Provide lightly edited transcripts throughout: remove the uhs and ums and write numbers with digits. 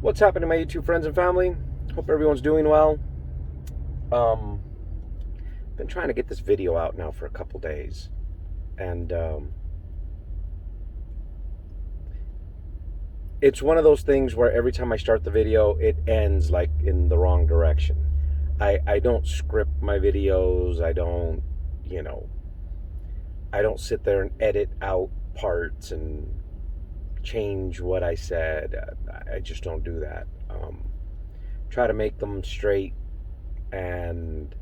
What's happening, my YouTube friends and family? Hope everyone's doing well. Been trying to get this video out now for a couple days, and it's one of those things where every time I start the video, it ends like in the wrong direction. I don't script my videos. I don't sit there and edit out parts and change what I said. I just don't do that. Try to make them straight, and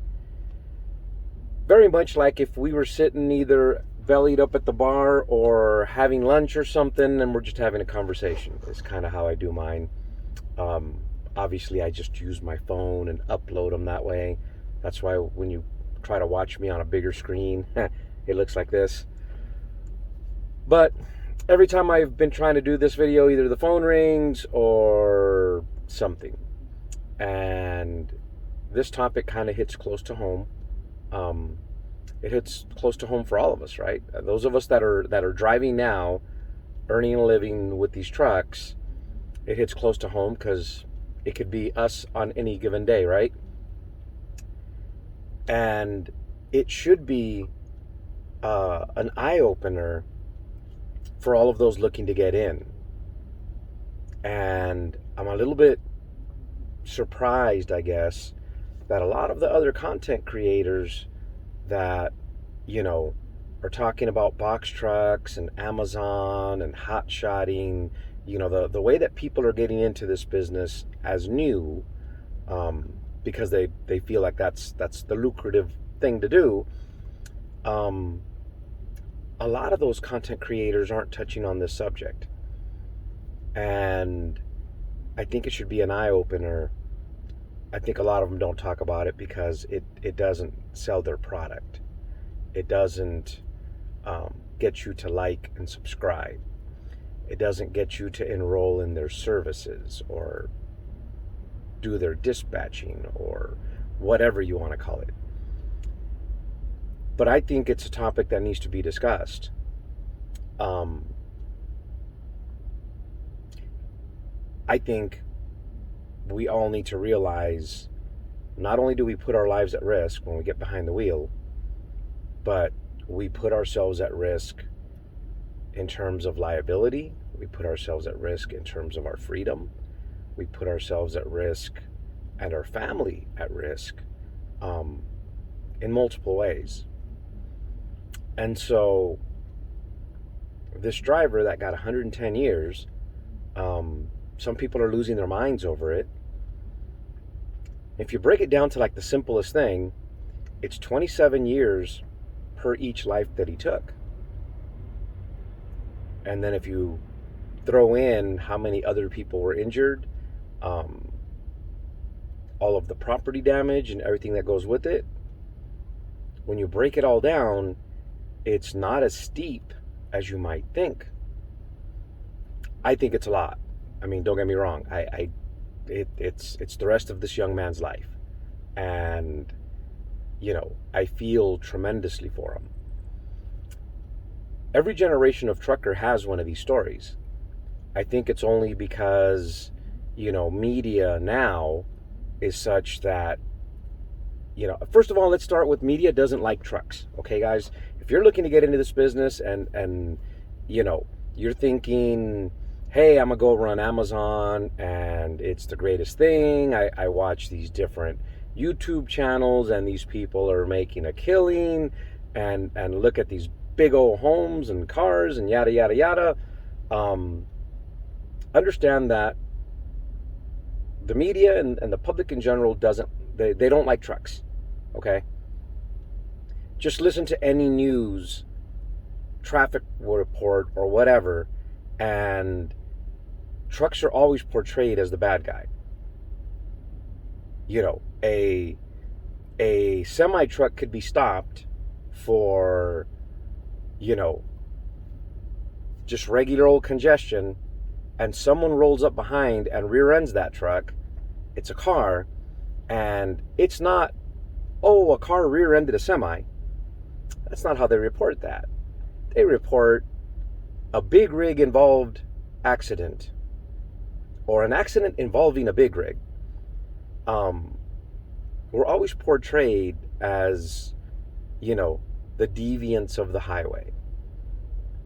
very much like if we were sitting either bellied up at the bar or having lunch or something and we're just having a conversation. It's kind of how I do mine. Obviously I just use my phone and upload them that way. That's why when you try to watch me on a bigger screen, it looks like this. But every time I've been trying to do this video, either the phone rings or something. And this topic kind of hits close to home. It hits close to home for all of us, right? Those of us that are driving now, earning a living with these trucks, it hits close to home because it could be us on any given day, right? And it should be an eye-opener for all of those looking to get in. And I'm a little bit surprised, I guess, that a lot of the other content creators that, are talking about box trucks and Amazon and hot shotting, the way that people are getting into this business as new, because they feel like that's the lucrative thing to do. A lot of those content creators aren't touching on this subject. And I think it should be an eye-opener. I think a lot of them don't talk about it because it doesn't sell their product. It doesn't get you to like and subscribe. It doesn't get you to enroll in their services or do their dispatching or whatever you want to call it. But I think it's a topic that needs to be discussed. I think we all need to realize not only do we put our lives at risk when we get behind the wheel, but we put ourselves at risk in terms of liability. We put ourselves at risk in terms of our freedom. We put ourselves at risk and our family at risk in multiple ways. And so this driver that got 110 years, some people are losing their minds over it. If you break it down to like the simplest thing, it's 27 years per each life that he took. And then if you throw in how many other people were injured, all of the property damage and everything that goes with it, when you break it all down, it's not as steep as you might think. I think it's a lot. I mean, don't get me wrong. It's the rest of this young man's life, and I feel tremendously for him. Every generation of trucker has one of these stories. I think it's only because media now is such that first of all, let's start with media doesn't like trucks. Okay, guys, if you're looking to get into this business and you're thinking, hey, I'm gonna go run Amazon and it's the greatest thing. I watch these different YouTube channels and these people are making a killing and look at these big old homes and cars and yada yada yada. Understand that the media and the public in general they don't like trucks. Okay? Just listen to any news, traffic report or whatever, and trucks are always portrayed as the bad guy. A semi truck could be stopped for just regular old congestion, and someone rolls up behind and rear ends that truck. It's a car, and it's not, oh, a car rear ended a semi. That's not how they report that. They report a big rig involved accident or an accident involving a big rig, we're always portrayed as, the deviants of the highway.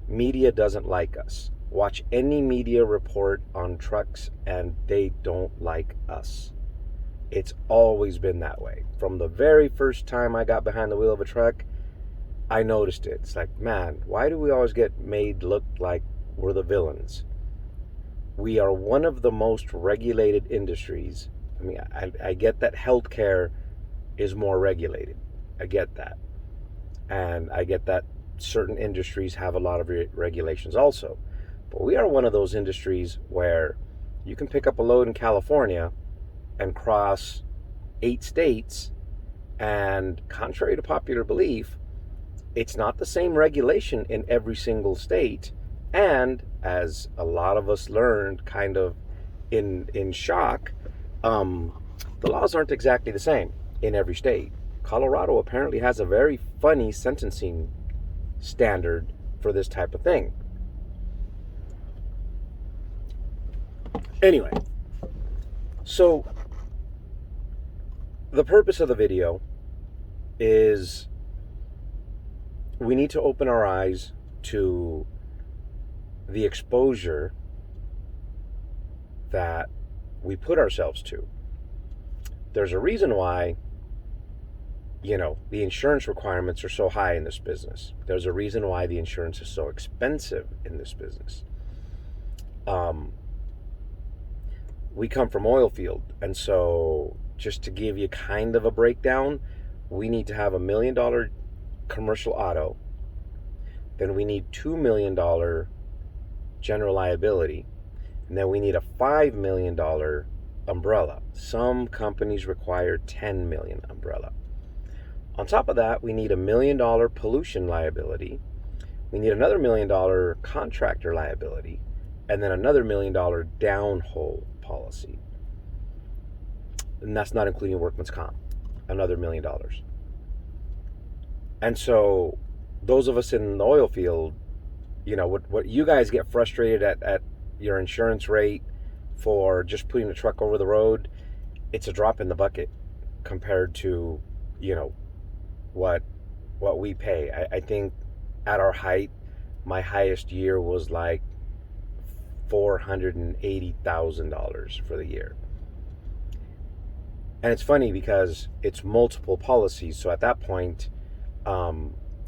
Media doesn't like us. Watch any media report on trucks and they don't like us. It's always been that way. From the very first time I got behind the wheel of a truck, I noticed it. It's like, man, why do we always get made look like we're the villains? We are one of the most regulated industries. I mean, I get that healthcare is more regulated. I get that. And I get that certain industries have a lot of regulations also. But we are one of those industries where you can pick up a load in California and cross 8 states, and contrary to popular belief, it's not the same regulation in every single state. And as a lot of us learned kind of in shock, the laws aren't exactly the same in every state. Colorado apparently has a very funny sentencing standard for this type of thing. Anyway, so the purpose of the video is we need to open our eyes to the exposure that we put ourselves to. There's a reason why, the insurance requirements are so high in this business. There's a reason why the insurance is so expensive in this business. We come from oil field, and so just to give you kind of a breakdown, we need to have $1 million commercial auto. Then we need $2 million general liability. And then we need a $5 million umbrella. Some companies require $10 million umbrella. On top of that, we need $1 million pollution liability. We need another $1 million contractor liability, and then another $1 million downhole policy. And that's not including workman's comp, another $1 million. And so those of us in the oil field, what you guys get frustrated at your insurance rate for just putting the truck over the road, it's a drop in the bucket compared to, what we pay. I think at our height, my highest year was like $480,000 for the year. And it's funny because it's multiple policies. So at that point,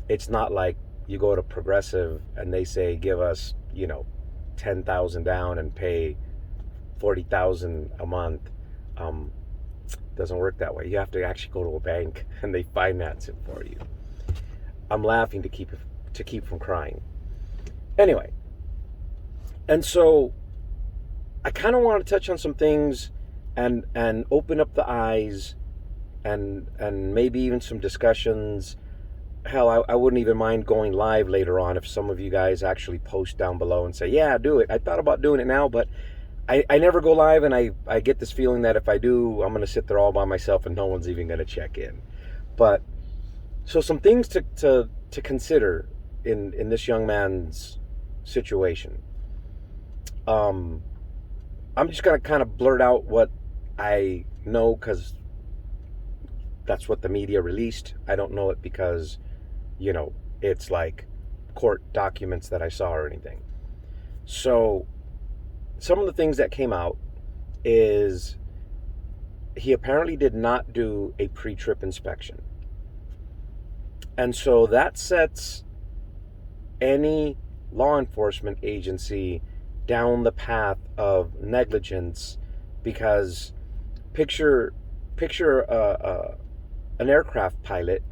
it's not like you go to Progressive and they say, give us, $10,000 down and pay $40,000 a month. Doesn't work that way. You have to actually go to a bank and they finance it for you. I'm laughing to keep from crying. Anyway, and so I kind of want to touch on some things and open up the eyes and maybe even some discussions. Hell, I wouldn't even mind going live later on if some of you guys actually post down below and say, yeah, do it. I thought about doing it now, but I never go live, and I get this feeling that if I do, I'm going to sit there all by myself and no one's even going to check in. But so some things to consider in this young man's situation. I'm just going to kind of blurt out what I know because that's what the media released. I don't know it because, it's like court documents that I saw or anything. So some of the things that came out is he apparently did not do a pre-trip inspection. And so that sets any law enforcement agency down the path of negligence, because picture an aircraft pilot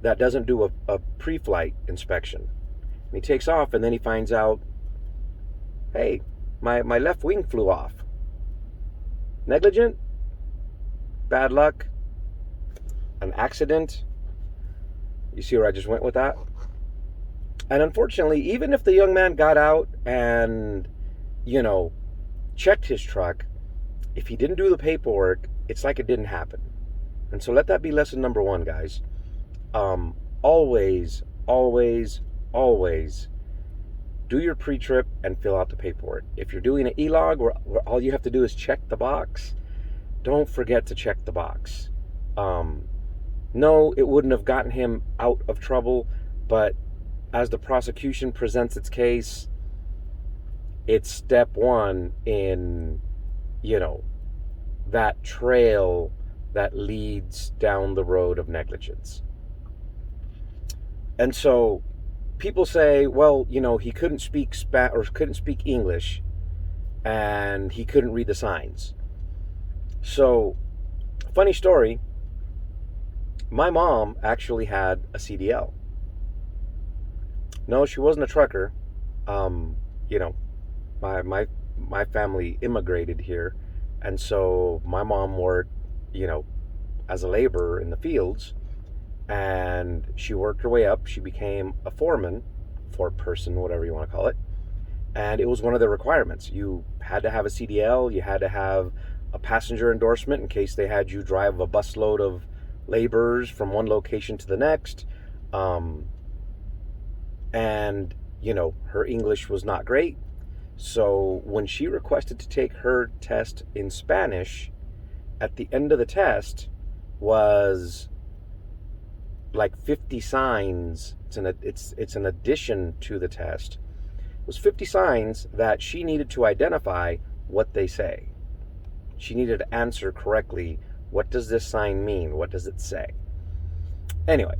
that doesn't do a pre-flight inspection. And he takes off and then he finds out, hey, my left wing flew off. Negligent? Bad luck? An accident? You see where I just went with that? And unfortunately, even if the young man got out and, checked his truck, if he didn't do the paperwork, it's like it didn't happen. And so let that be lesson number 1, guys. Always, always, always do your pre-trip and fill out the paperwork. If you're doing an e-log where all you have to do is check the box, don't forget to check the box. No, it wouldn't have gotten him out of trouble, but as the prosecution presents its case, it's step one in, that trail that leads down the road of negligence. And so people say, well, he couldn't speak couldn't speak English, and he couldn't read the signs. So, funny story, my mom actually had a CDL. No, she wasn't a trucker. My family immigrated here, and so my mom worked, as a laborer in the fields, and she worked her way up. She became a foreman, foreperson, whatever you want to call it, and it was one of the requirements. You had to have a CDL. You had to have a passenger endorsement in case they had you drive a busload of laborers from one location to the next. And her English was not great. So when she requested to take her test in Spanish, at the end of the test was like 50 signs. It's an addition to the test. It was 50 signs that she needed to identify what they say. She needed to answer correctly. What does this sign mean? What does it say? Anyway.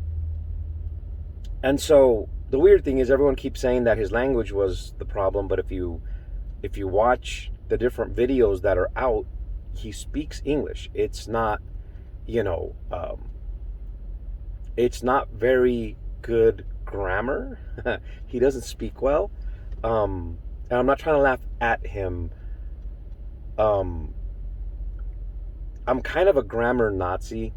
And so the weird thing is everyone keeps saying that his language was the problem, but if you watch the different videos that are out, he speaks English. It's not, it's not very good grammar. He doesn't speak well. And I'm not trying to laugh at him. I'm kind of a grammar Nazi.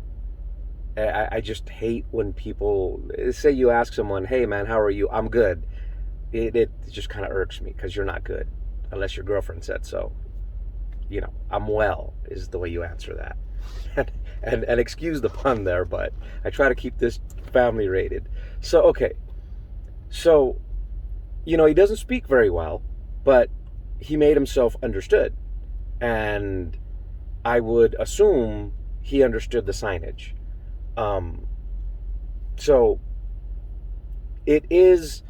I just hate when people say, you ask someone, hey man, how are you? I'm good. It just kind of irks me because you're not good unless your girlfriend said so. I'm well is the way you answer that. and excuse the pun there, but I try to keep this family rated. So, okay. So, he doesn't speak very well, but he made himself understood. And I would assume he understood the signage. So it is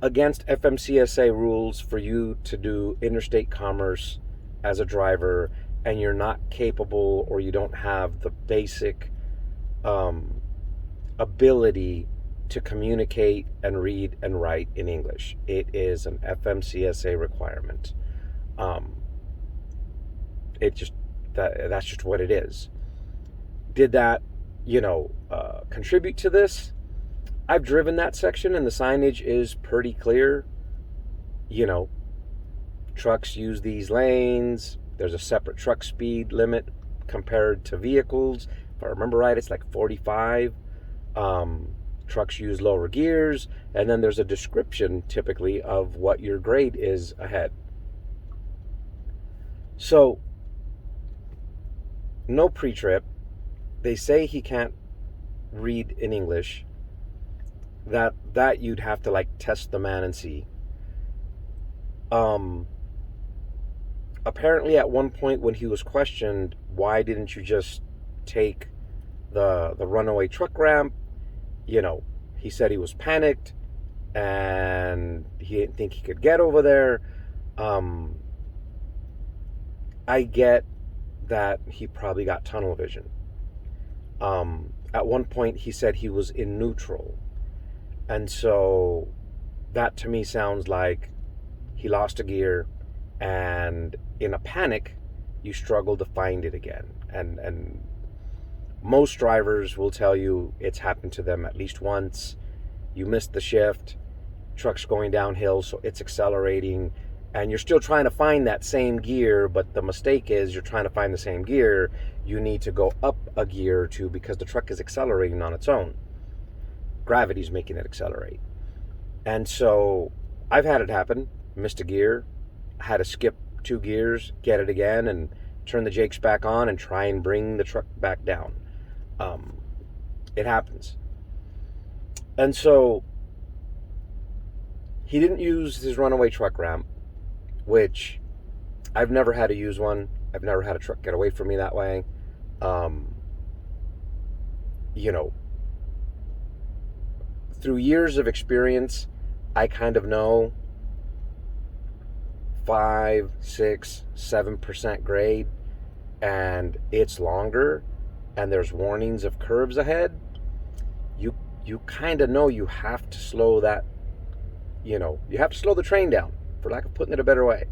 against FMCSA rules for you to do interstate commerce as a driver and you're not capable or you don't have the basic ability to communicate and read and write in English. It is an FMCSA requirement. That's just what it is. Did that contribute to this? I've driven that section and the signage is pretty clear. Trucks use these lanes. There's a separate truck speed limit compared to vehicles. If I remember right, it's like 45. Trucks use lower gears, and then there's a description typically of what your grade is ahead. So, no pre-trip. They say he can't read in English. That you'd have to test the man and see. Apparently at one point when he was questioned, why didn't you just take the runaway truck ramp? He said he was panicked and he didn't think he could get over there. I get that he probably got tunnel vision. At one point he said he was in neutral. And so that to me sounds like he lost a gear and in a panic you struggle to find it again. And most drivers will tell you it's happened to them at least once. You missed the shift, truck's going downhill, so it's accelerating, and you're still trying to find that same gear, but the mistake is you're trying to find the same gear. You need to go up a gear or two because the truck is accelerating on its own. Gravity's making it accelerate. And so I've had it happen. Missed a gear, had to skip 2 gears, get it again, and turn the jakes back on and try and bring the truck back down. It happens. And so He didn't use his runaway truck ramp, which I've never had to use one. I've never had a truck get away from me that way. Um, you know, through years of experience, I kind of know 5, 6, 7% grade, and it's longer, and there's warnings of curves ahead. You kind of know you have to slow that. You have to slow the train down, for lack of putting it a better way.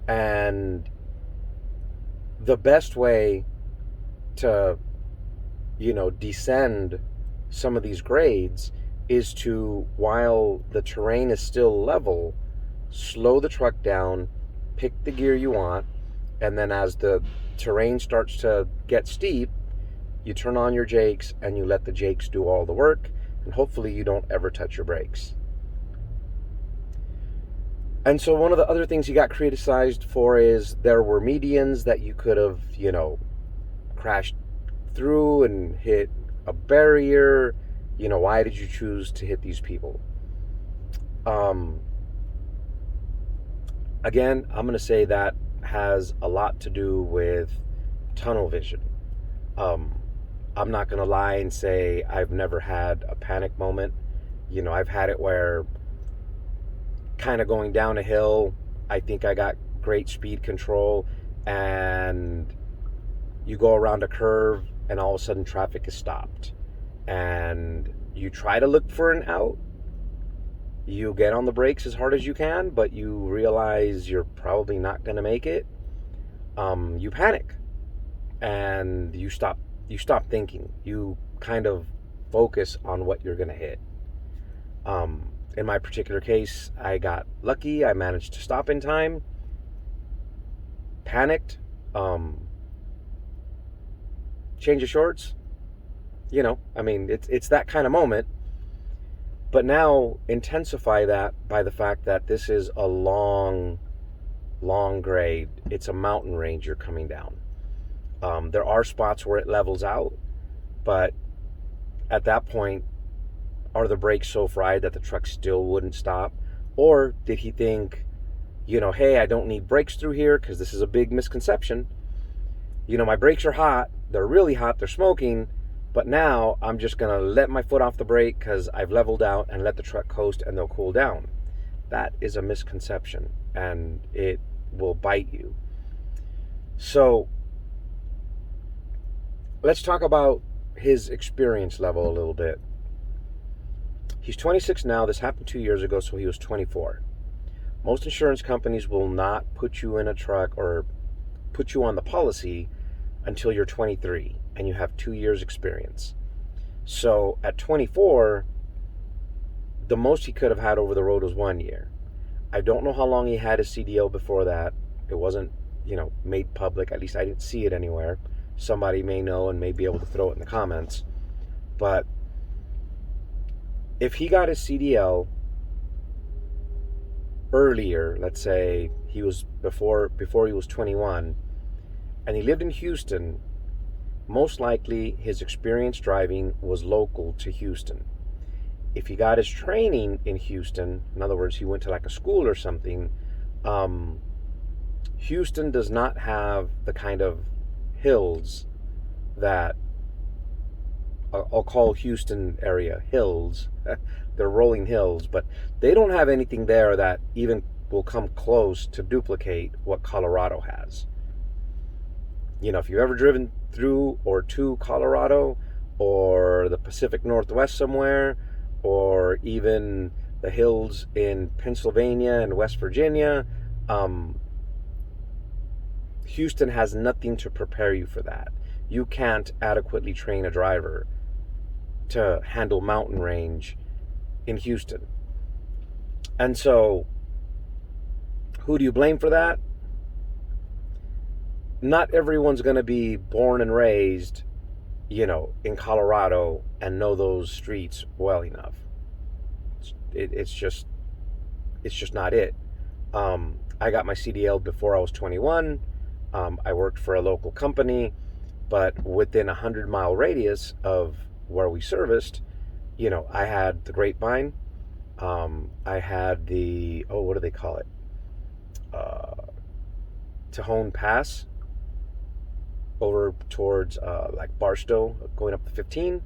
And the best way to, descend some of these grades is to, while the terrain is still level, slow the truck down, pick the gear you want, and then as the terrain starts to get steep, you turn on your jakes and you let the jakes do all the work, and hopefully you don't ever touch your brakes. And so one of the other things he got criticized for is there were medians that you could have, crashed through and hit a barrier. Why did you choose to hit these people? Again, I'm going to say that has a lot to do with tunnel vision. I'm not going to lie and say I've never had a panic moment. I've had it where kind of going down a hill, I think I got great speed control, and you go around a curve and all of a sudden traffic is stopped. And you try to look for an out. You get on the brakes as hard as you can, but you realize you're probably not going to make it. You panic and you stop thinking. You kind of focus on what you're going to hit. In my particular case, I got lucky. I managed to stop in time. Panicked. Change of shorts. It's that kind of moment. But now intensify that by the fact that this is a long grade. It's a mountain range you're coming down. There are spots where it levels out, but at that point, are the brakes so fried that the truck still wouldn't stop? Or did he think, hey, I don't need brakes through here, because this is a big misconception. My brakes are hot. They're really hot. They're smoking. But now I'm just going to let my foot off the brake because I've leveled out, and let the truck coast and they'll cool down. That is a misconception, and it will bite you. So let's talk about his experience level a little bit. He's 26 now. This happened 2 years ago, so he was 24. Most insurance companies will not put you in a truck or put you on the policy until you're 23 and you have 2 years experience. So at 24, the most he could have had over the road was 1 year. I don't know how long he had his CDL before that. It wasn't, made public. At least I didn't see it anywhere. Somebody may know and may be able to throw it in the comments. But if he got his CDL earlier, let's say he was before he was 21, and he lived in Houston, most likely his experience driving was local to Houston. If he got his training in Houston, in other words, he went to like a school or something, Houston does not have the kind of hills that I'll call Houston area hills. They're rolling hills, but they don't have anything there that even will come close to duplicate what Colorado has. If you've ever driven through or to Colorado or the Pacific Northwest somewhere, or even the hills in Pennsylvania and West Virginia, Houston has nothing to prepare you for that. You can't adequately train a driver to handle mountain range in Houston. And so, who do you blame for that? Not everyone's going to be born and raised, in Colorado and know those streets well enough. It's just not it. I got my CDL before I was 21. I worked for a local company, but within a 100-mile radius of where we serviced, I had the Grapevine, I had the, oh, what do they call it? Uh, Tejon Pass over towards like Barstow, going up to 15.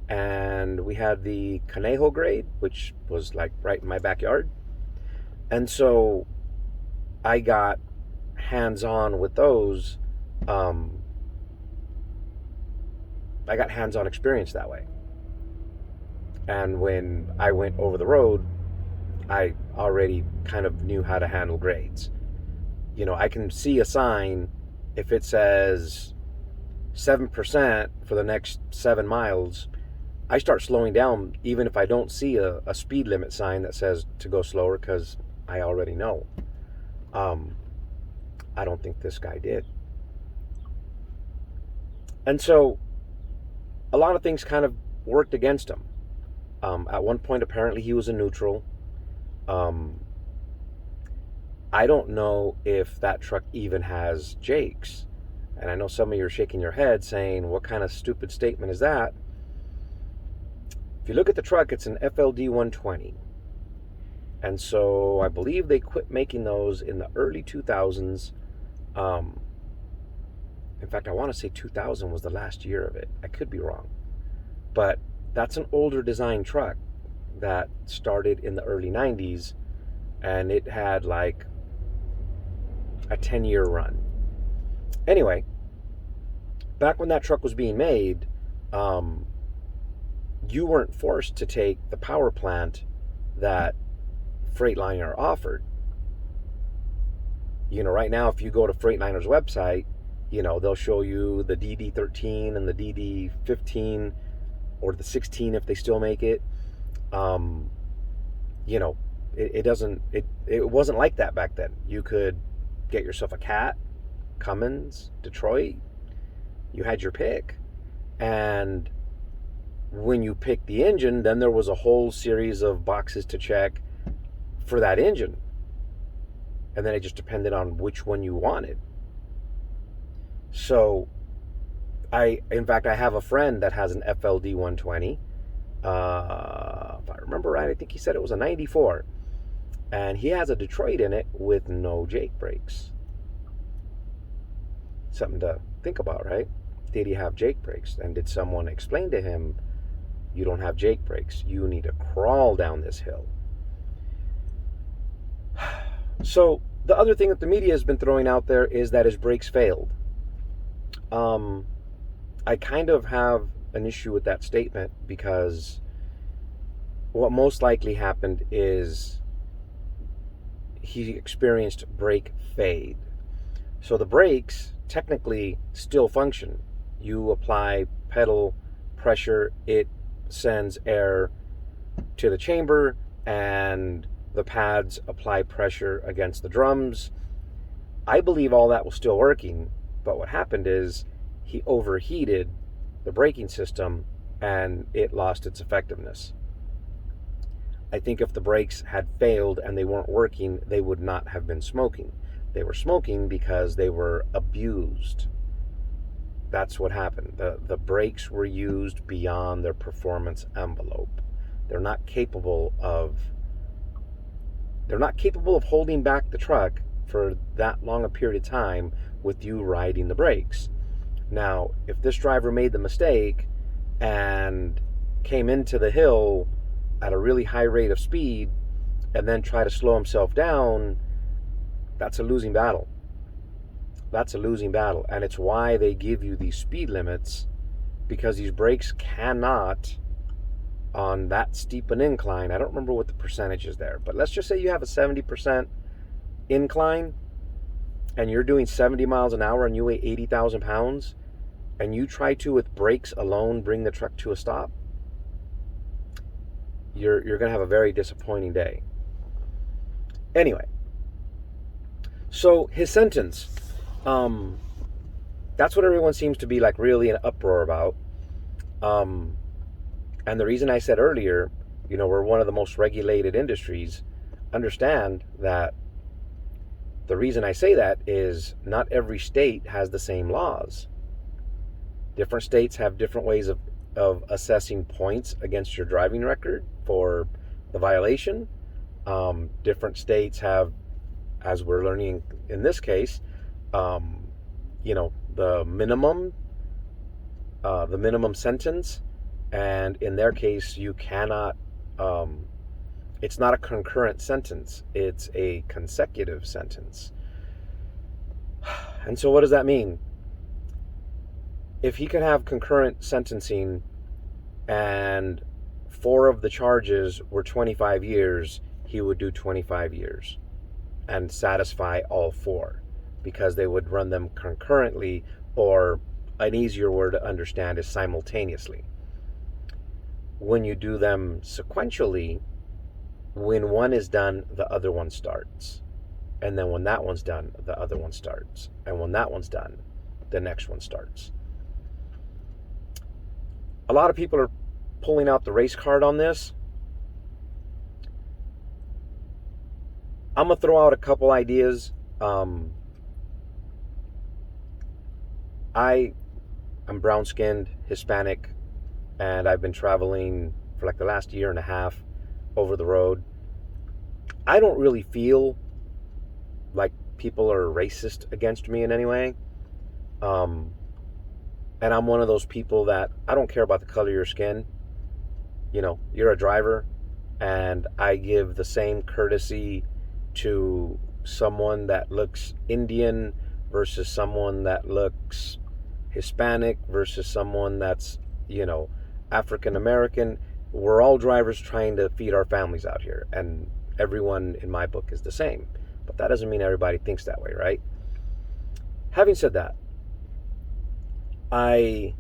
And we had the Conejo grade, which was like right in my backyard. And so I got hands-on with those. Um, I got hands-on experience that way. And when I went over the road, I already kind of knew how to handle grades. You know, I can see a sign if it says 7% for the next 7 miles. I start slowing down even if I don't see a speed limit sign that says to go slower, because I already know. I don't think this guy did. And so a lot of things kind of worked against him. At one point, apparently, he was a neutral. Um, I don't know if that truck even has Jakes. And I know some of you are shaking your head saying, what kind of stupid statement is that? If you look at the truck, it's an FLD 120. And so I believe they quit making those in the early 2000s. In fact, I want to say 2000 was the last year of it. I could be wrong. But that's an older design truck that started in the early 90s, and it had like a 10-year run. Anyway, back when that truck was being made, you weren't forced to take the power plant that Freightliner offered. You know, right now, if you go to Freightliner's website, you know, they'll show you the DD13 and the DD15 or the 16 if they still make it. You know, it wasn't like that back then. You could get yourself a Cat, Cummins, Detroit. You had your pick. And when you picked the engine, then there was a whole series of boxes to check for that engine. And then it just depended on which one you wanted. So in fact, I have a friend that has an FLD 120. If I remember right, I think he said it was a 94. And he has a Detroit in it with no Jake brakes. Something to think about, right? Did he have Jake brakes? And did someone explain to him, you don't have Jake brakes, you need to crawl down this hill? So the other thing that the media has been throwing out there is that his brakes failed. I kind of have an issue with that statement, because what most likely happened is he experienced brake fade. So the brakes technically still function. You apply pedal pressure, it sends air to the chamber, and the pads apply pressure against the drums. I believe all that was still working, but what happened is he overheated the braking system and it lost its effectiveness. I think if the brakes had failed and they weren't working, they would not have been smoking. They were smoking because they were abused. That's what happened. The brakes were used beyond their performance envelope. They're not capable of holding back the truck for that long a period of time with you riding the brakes. Now, if this driver made the mistake and came into the hill at a really high rate of speed and then try to slow himself down, that's a losing battle. That's a losing battle. And it's why they give you these speed limits, because these brakes cannot, on that steep an incline, I don't remember what the percentage is there, but let's just say you have a 70% incline and you're doing 70 miles an hour and you weigh 80,000 pounds, and you try to, with brakes alone, bring the truck to a stop, you're going to have a very disappointing day. Anyway, so his sentence, that's what everyone seems to be like really in an uproar about. And the reason I said earlier, you know, we're one of the most regulated industries, understand that the reason I say that is not every state has the same laws. Different states have different ways of assessing points against your driving record for the violation. Different states have, as we're learning in this case, the minimum sentence, and in their case, you cannot. It's not a concurrent sentence; it's a consecutive sentence. And so, what does that mean? If he could have concurrent sentencing, and 4 of the charges were 25 years, he would do 25 years and satisfy all 4, because they would run them concurrently, or an easier word to understand is simultaneously. When you do them sequentially, when one is done, the other one starts. And then when that one's done, the other one starts. And when that one's done, the next one starts. A lot of people are pulling out the race card on this. I'm going to throw out a couple ideas. I'm brown-skinned, Hispanic, and I've been traveling for like the last year and a half over the road. I don't really feel like people are racist against me in any way. And I'm one of those people that I don't care about the color of your skin. You're a driver, and I give the same courtesy to someone that looks Indian versus someone that looks Hispanic versus someone that's, African American. We're all drivers trying to feed our families out here, and everyone in my book is the same. But that doesn't mean everybody thinks that way, right? Having said that, I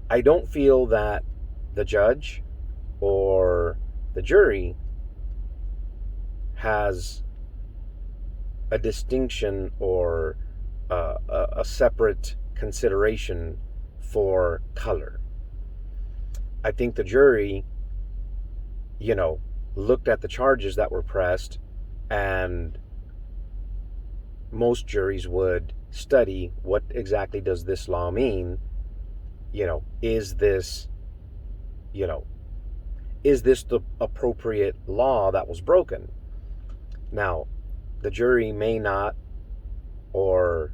don't feel that the judge or the jury has a distinction or a separate consideration for color. I think the jury, looked at the charges that were pressed, and most juries would study what exactly does this law mean. Is this the appropriate law that was broken? Now, the jury may not or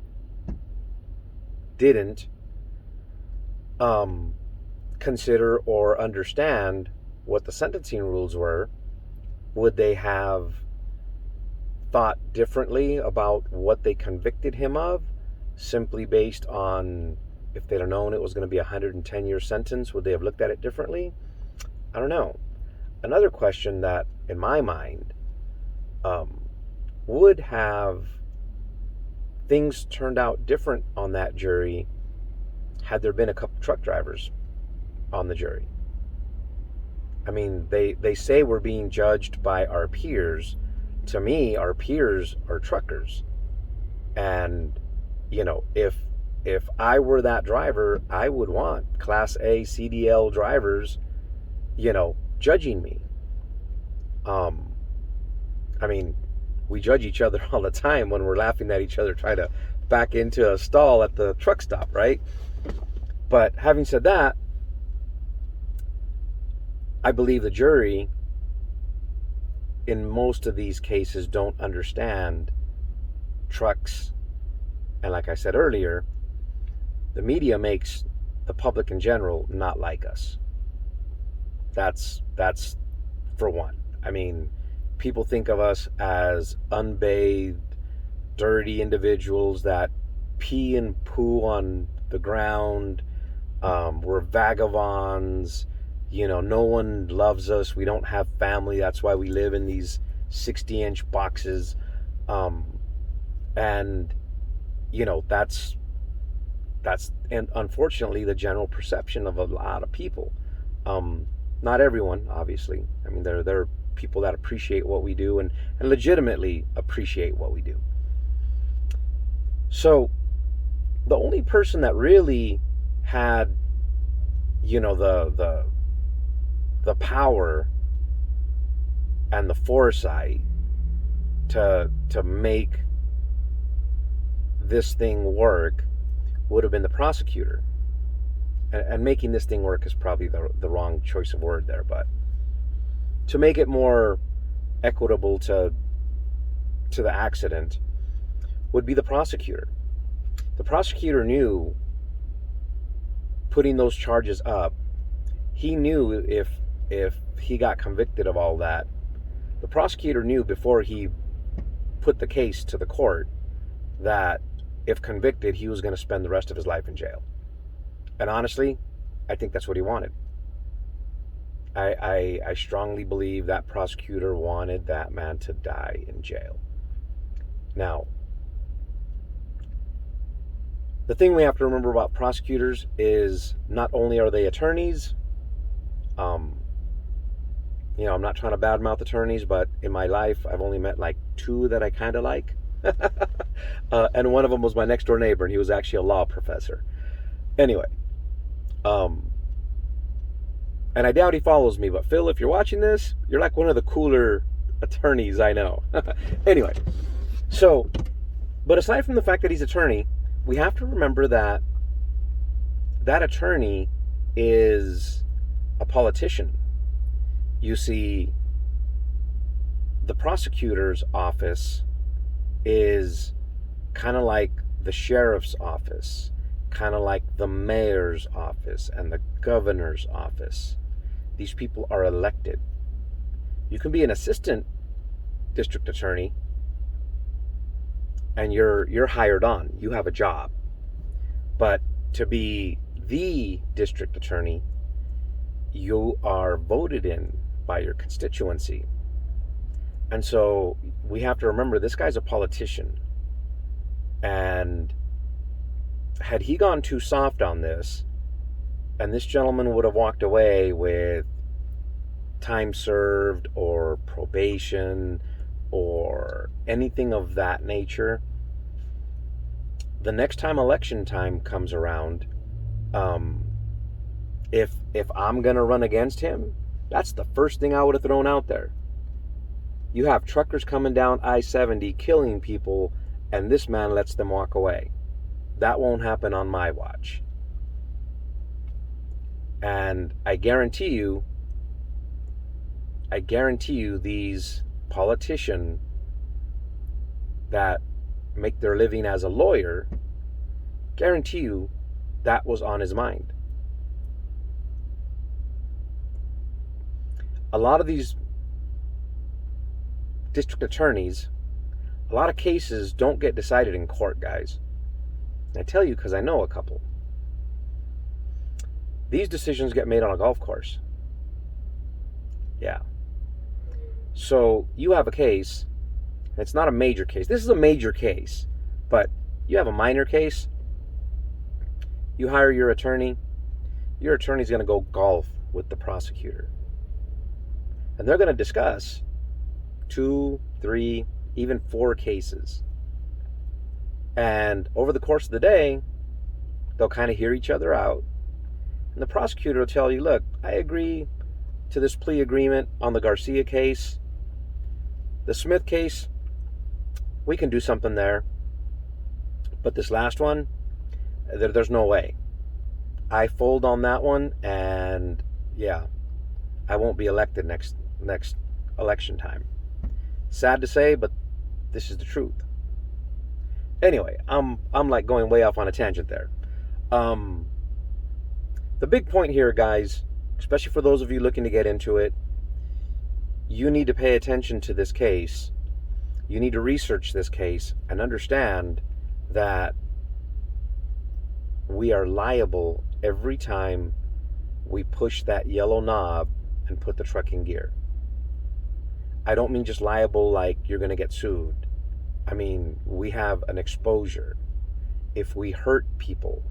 didn't consider or understand what the sentencing rules were. Would they have thought differently about what they convicted him of, simply based on, if they'd have known it was going to be a 110-year sentence, would they have looked at it differently? I don't know. Another question that, in my mind, would have things turned out different on that jury had there been a couple truck drivers on the jury. I mean, they say we're being judged by our peers. To me, our peers are truckers. And, if I were that driver, I would want Class A CDL drivers, judging me. We judge each other all the time when we're laughing at each other trying to back into a stall at the truck stop, right? But having said that, I believe the jury, in most of these cases, don't understand trucks. And like I said earlier, the media makes the public in general not like us. That's for one. People think of us as unbathed, dirty individuals that pee and poo on the ground. We're vagabonds. No one loves us. We don't have family. That's why we live in these 60-inch boxes. And that's and unfortunately the general perception of a lot of people. Not everyone, obviously. There are people that appreciate what we do and legitimately appreciate what we do. So the only person that really had, the power and the foresight to make this thing work would have been the prosecutor. And making this thing work is probably the wrong choice of word there, but to make it more equitable to the accident, would be the prosecutor. The prosecutor knew, putting those charges up, he knew if he got convicted of all that, the prosecutor knew before he put the case to the court that if convicted, he was going to spend the rest of his life in jail. And honestly, I think that's what he wanted. I strongly believe that prosecutor wanted that man to die in jail. Now, the thing we have to remember about prosecutors is not only are they attorneys, I'm not trying to badmouth attorneys, but in my life, I've only met like 2 that I kind of like. And one of them was my next door neighbor, and he was actually a law professor. Anyway, and I doubt he follows me, but Phil, if you're watching this, you're like one of the cooler attorneys I know. Anyway, but aside from the fact that he's attorney, we have to remember that that attorney is a politician. You see, the prosecutor's office is kind of like the sheriff's office, kind of like the mayor's office and the governor's office. These people are elected. You can be an assistant district attorney and you're hired on. You have a job. But to be the district attorney, you are voted in by your constituency. And so we have to remember this guy's a politician. And had he gone too soft on this, and this gentleman would have walked away with time served or probation or anything of that nature, the next time election time comes around, if I'm going to run against him, that's the first thing I would have thrown out there. You have truckers coming down I-70 killing people, and this man lets them walk away. That won't happen on my watch. And I guarantee you these politicians that make their living as a lawyer, guarantee you that was on his mind. A lot of these district attorneys, a lot of cases don't get decided in court, guys. And I tell you because I know a couple. These decisions get made on a golf course. Yeah. So you have a case, and it's not a major case. This is a major case, but you have a minor case. You hire your attorney. Your attorney's going to go golf with the prosecutor. And they're going to discuss 2, 3, even 4 cases. And over the course of the day, they'll kind of hear each other out. And the prosecutor will tell you, look, I agree to this plea agreement on the Garcia case. The Smith case, we can do something there. But this last one, there's no way. I fold on that one, and yeah, I won't be elected next election time. Sad to say, but this is the truth. Anyway, I'm like going way off on a tangent there. The big point here, guys, especially for those of you looking to get into it, you need to pay attention to this case. You need to research this case and understand that we are liable every time we push that yellow knob and put the truck in gear. I don't mean just liable like you're going to get sued. I mean, we have an exposure. If we hurt people,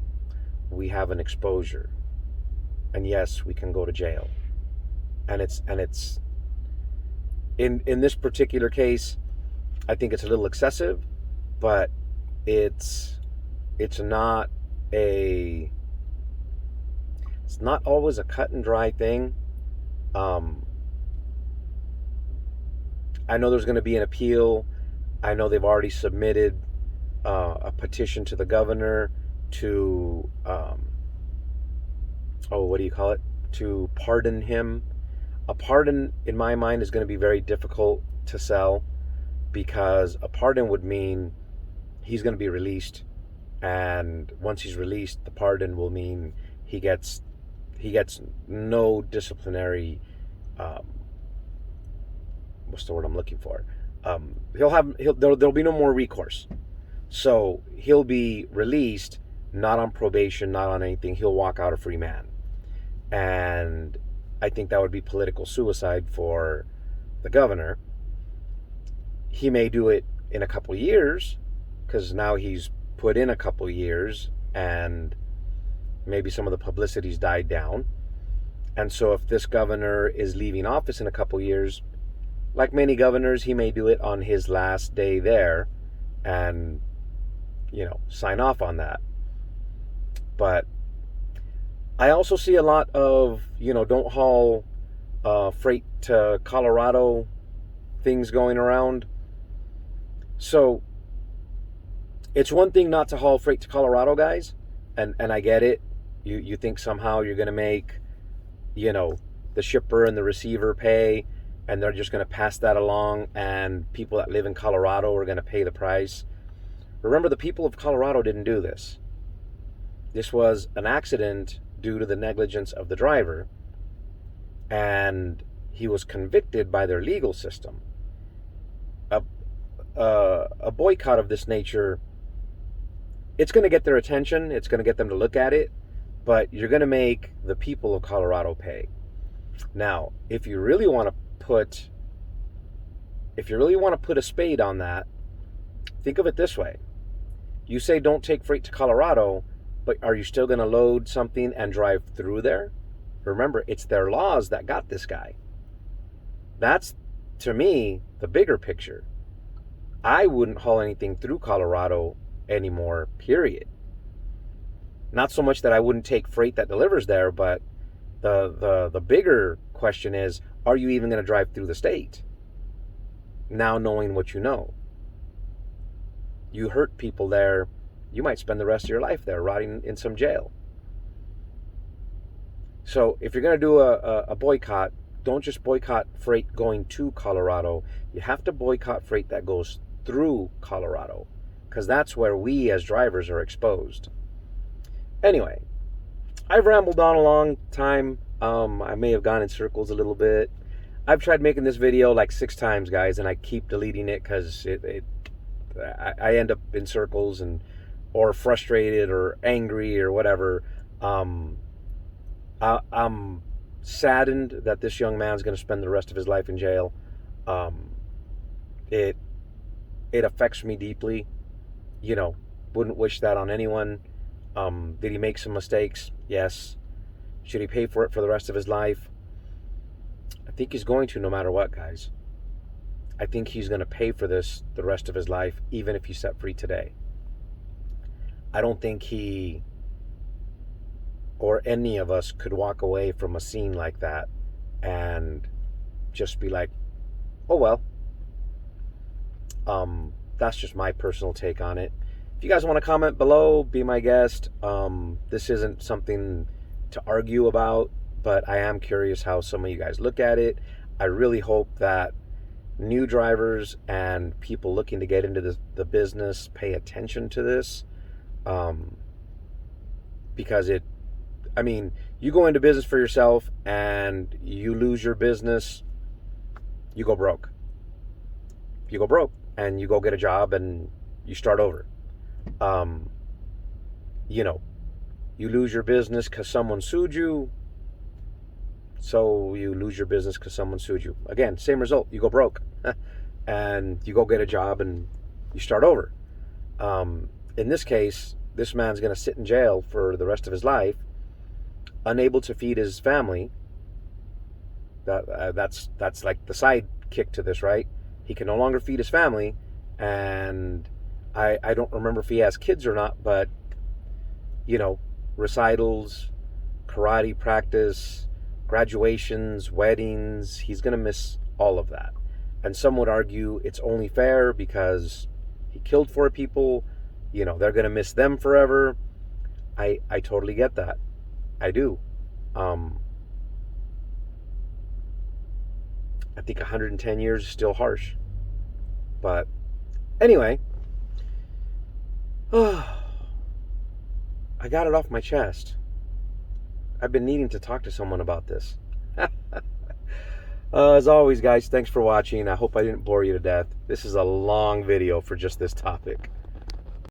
we have an exposure. And yes, we can go to jail. And it's in this particular case, I think it's a little excessive, but it's not always a cut and dry thing. I know there's going to be an appeal. I know they've already submitted a petition to the governor to to pardon him. A pardon, in my mind, is going to be very difficult to sell, because a pardon would mean he's going to be released, and once he's released, the pardon will mean he gets no disciplinary, um, what's the word I'm looking for? There'll be no more recourse. So he'll be released, not on probation, not on anything. He'll walk out a free man. And I think that would be political suicide for the governor. He may do it in a couple years, because now he's put in a couple years and maybe some of the publicity's died down. And so if this governor is leaving office in a couple years, like many governors, he may do it on his last day there and, sign off on that. But I also see a lot of, don't haul freight to Colorado things going around. So it's one thing not to haul freight to Colorado, guys, and I get it. You think somehow you're going to make, the shipper and the receiver pay, and they're just going to pass that along, and people that live in Colorado are going to pay the price. Remember, the people of Colorado didn't do this. This was an accident due to the negligence of the driver, and he was convicted by their legal system. A boycott of this nature, it's going to get their attention, it's going to get them to look at it, but you're going to make the people of Colorado pay. Now, if you really want to put a spade on that, think of it this way. You say don't take freight to Colorado, but are you still going to load something and drive through there? Remember, it's their laws that got this guy. That's, to me, the bigger picture. I wouldn't haul anything through Colorado anymore, period. Not so much that I wouldn't take freight that delivers there, but the bigger question is, are you even going to drive through the state? Now knowing what you know. You hurt people there, you might spend the rest of your life there rotting in some jail. So if you're going to do a boycott, don't just boycott freight going to Colorado. You have to boycott freight that goes through Colorado, because that's where we as drivers are exposed. Anyway, I've rambled on a long time. I may have gone in circles a little bit. I've tried making this video like 6 times, guys, and I keep deleting it because I end up in circles or frustrated or angry or whatever. I'm saddened that this young man's going to spend the rest of his life in jail. It affects me deeply. Wouldn't wish that on anyone. Did he make some mistakes? Yes. Should he pay for it for the rest of his life? I think he's going to, no matter what, guys. I think he's going to pay for this the rest of his life, even if he's set free today. I don't think he or any of us could walk away from a scene like that and just be like, oh well. That's just my personal take on it. If you guys want to comment below, be my guest. This isn't something to argue about, but I am curious how some of you guys look at it. I really hope that new drivers and people looking to get into the business pay attention to this, because you go into business for yourself and you lose your business, you go broke. You go broke and you go get a job and you start over. You lose your business because someone sued you, so you lose your business because someone sued you. Again, same result. You go broke and you go get a job and you start over. In this case, this man's going to sit in jail for the rest of his life, unable to feed his family. That's like the side kick to this, right? He can no longer feed his family, and I don't remember if he has kids or not, but recitals, karate practice, graduations, weddings, he's going to miss all of that. And some would argue it's only fair because he killed 4 people, they're going to miss them forever. I totally get that. I do. I think 110 years is still harsh. But anyway, I got it off my chest. I've been needing to talk to someone about this. As always, guys, thanks for watching. I hope I didn't bore you to death. This is a long video for just this topic.